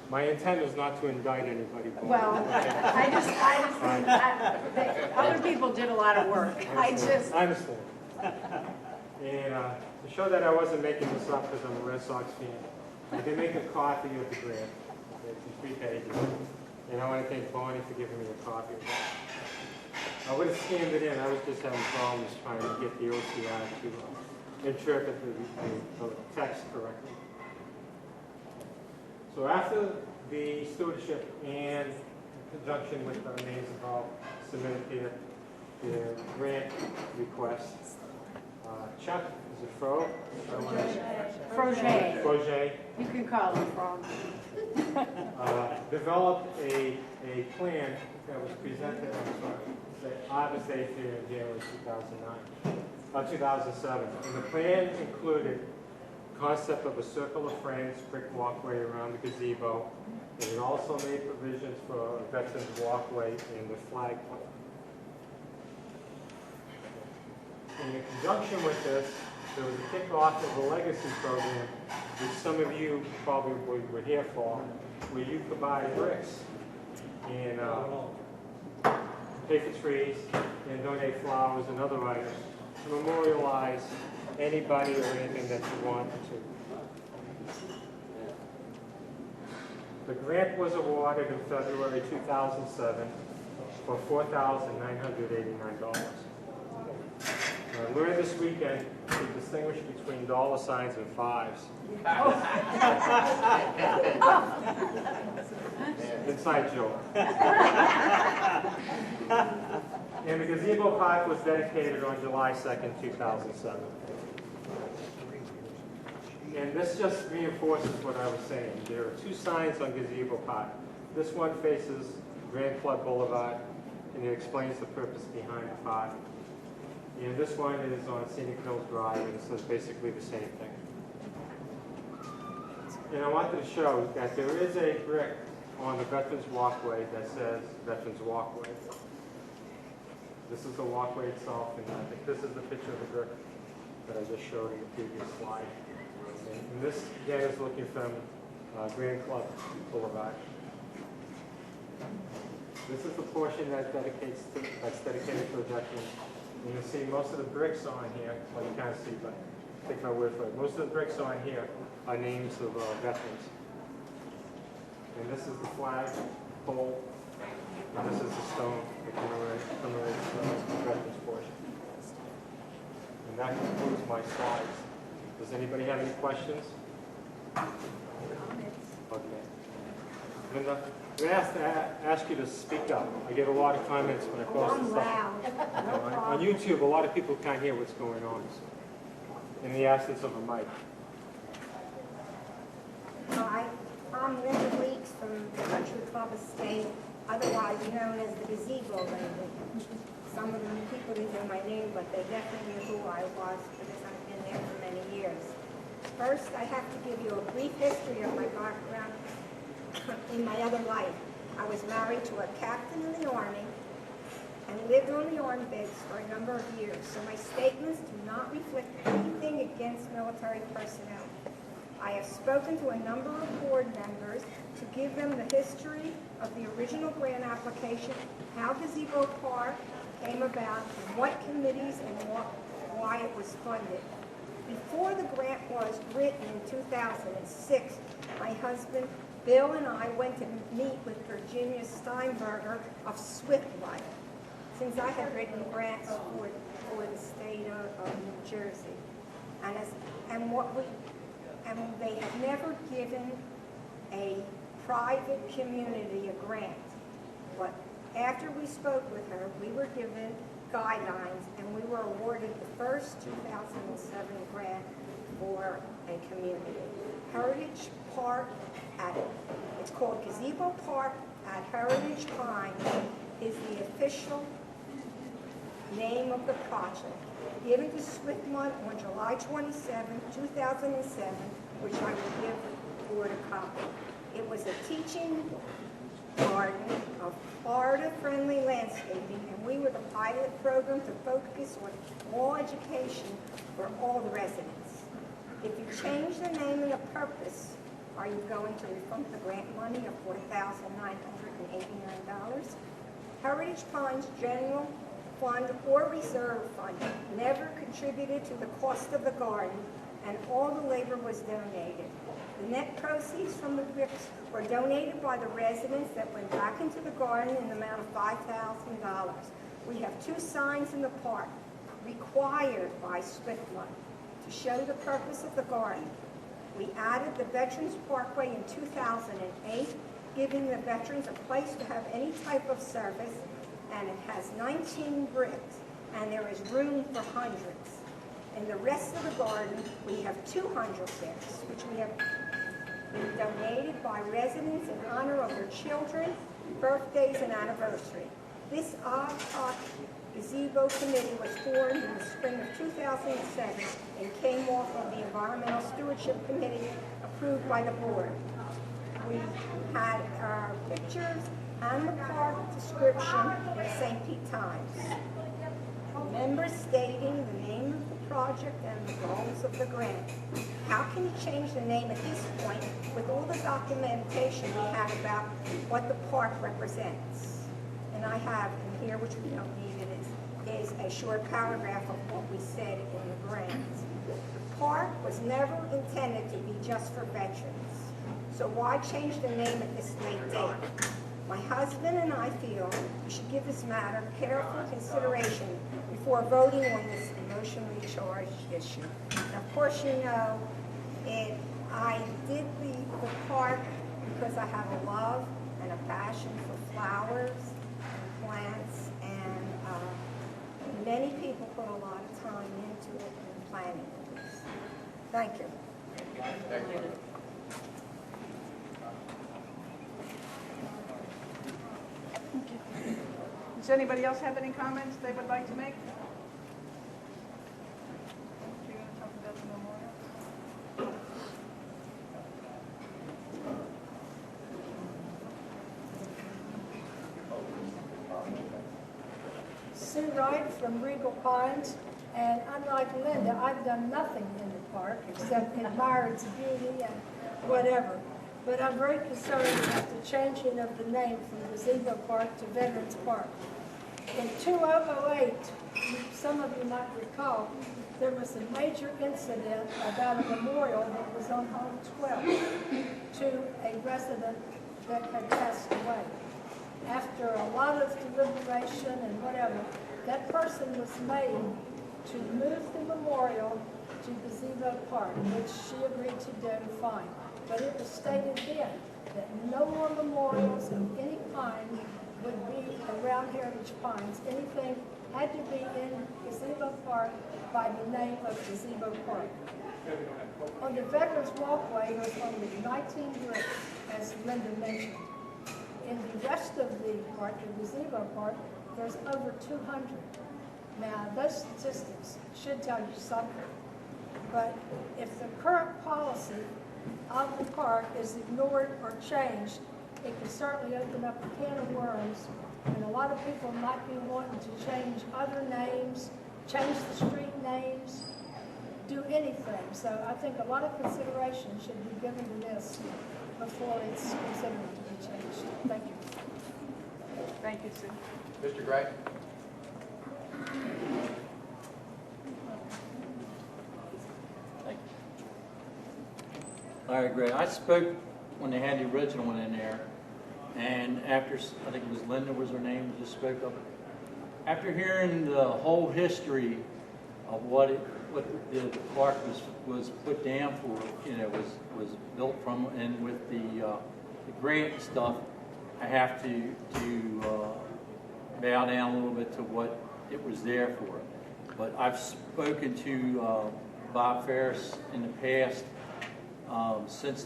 My intent was not to indict anybody. Well, other people did a lot of work. I understand. And to show that I wasn't making this up because I'm a Red Sox fan, I did make a copy of the grant. It's in 3 pages. And I want to thank Bonnie for giving me a copy of that. I would have scanned it in. I was just having problems trying to get the OCR to interpret the text correctly. So after the stewardship and in conjunction with our names involved submitted the grant request, Chuck, is it Fro? Froger. Froger. You can call him Frog. Developed a plan that was presented on August 8th here in January 2007. And the plan included the concept of a circle of frames, brick walkway around the gazebo. And it also made provisions for a veterans walkway and the flagpole. In conjunction with this, there was a kickoff of a legacy program, which some of you probably were here for, where you could buy bricks and pay for trees and donate flowers and other items to memorialize anybody or anything that you wanted to. The grant was awarded in February 2007 for $4,989. I learned this weekend to distinguish between dollar signs and fives. Inside joke. And the gazebo park was dedicated on July 2nd, 2007. And this just reinforces what I was saying. There are 2 signs on gazebo park. This one faces Grand Club Boulevard, and it explains the purpose behind the park. And this one is on Scenic Hills Drive, and it says basically the same thing. And I wanted to show that there is a brick on the Veterans Walkway that says Veterans Walkway. This is the walkway itself, and I think this is the picture of the brick that I just showed in the previous slide. And this, again, is looking from Grand Club Boulevard. This is the portion that's dedicated to the veterans. And you'll see most of the bricks on here, well you can't see, but take my word for it. Most of the bricks on here are names of veterans. And this is the flag pole, and this is the stone that commemorates the veterans portion. And that concludes my slides. Does anybody have any questions? Okay. Linda, I'm going to ask you to speak up. I get a lot of comments when I post this stuff. On YouTube, a lot of people can't hear what's going on, so, in the absence of a mic. Hi, I'm Linda Weeks from the Country Club Estate, otherwise known as the Gazebo Lady. Some of the people didn't know my name, but they definitely knew who I was because I've been there for many years. First, I have to give you a brief history of my background in my other life. I was married to a captain in the Army and lived on the army base for a number of years, so my statements do not reflect anything against military personnel. I have spoken to a number of board members to give them the history of the original grant application, how Gazebo Park came about, and what committees and why it was funded. Before the grant was written in 2006, my husband Bill and I went to meet with Virginia Steinberger of Swiftlight, since I had written grants for the state of New Jersey. And they had never given a private community a grant. But after we spoke with her, we were given guidelines and we were awarded the first 2007 grant for a community. Heritage Park it's called Gazebo Park at Heritage Pines is the official name of the project, given to Swiftmont on July 27, 2007, which I will give the board a copy. It was a teaching garden of Florida-friendly landscaping, and we were the pilot program to focus on all education for all the residents. If you change the name and the purpose Are you going to refund the grant money of $4,989? Heritage Pines General Fund or Reserve Fund never contributed to the cost of the garden, and all the labor was donated. The net proceeds from the bricks were donated by the residents that went back into the garden in the amount of $5,000. We have 2 signs in the park required by Strickland to show the purpose of the garden. We added the Veterans Parkway in 2008, giving the veterans a place to have any type of service, and it has 19 bricks, and there is room for hundreds. In the rest of the garden, we have 200 bricks, which we have been donated by residents in honor of their children, birthdays, and anniversary. This ad hoc gazebo committee was formed in the spring of 2007 and came off of the Environmental Stewardship Committee approved by the board. We had our pictures and the park description in the St. Pete Times. Members stating the name of the project and the goals of the grant. How can you change the name at this point with all the documentation we have about what the park represents? And I have in here, which we don't need, is a short paragraph of what we said in the grant. The park was never intended to be just for veterans. So why change the name at this late date? My husband and I feel we should give this matter careful consideration before voting on this emotionally charged issue. And of course, you know, I did the park because I have a love and a passion for flowers and plants, and many people put a lot of time into it and planning this. Thank you. Does anybody else have any comments they would like to make? You're going to talk about the memorial? Sue Wright from Regal Pines, and unlike Linda, I've done nothing in the park except admire its beauty and whatever. But I'm very concerned about the changing of the name from Gazebo Park to Veterans Park. In 2008, some of you might recall, there was a major incident about a memorial that was on Home 12 to a resident that had passed away. After a lot of deliberation and whatever, that person was made to move the memorial to Gazebo Park, which she agreed to do, fine. But it was stated then that no more memorials of any kind would be around Heritage Pines. Anything had to be in Gazebo Park by the name of Gazebo Park. On the Veterans Walkway, there was only 19 bricks, as Linda mentioned. In the rest of the park, the Gazebo Park, there's over 200. Now, those statistics should tell you something. But if the current policy of the park is ignored or changed, it can certainly open up a can of worms, and a lot of people might be wanting to change other names, change the street names, do anything. So I think a lot of consideration should be given to this before it's considered to be changed. Thank you. Thank you, Sue. Mr. Gray? I agree. I spoke when they had the original one in there, and after, I think it was Linda was her name, just spoke of it. After hearing the whole history of what the park was put down for, you know, was built from, and with the grant stuff, I have to bow down a little bit to what it was there for. But I've spoken to Bob Ferris in the past since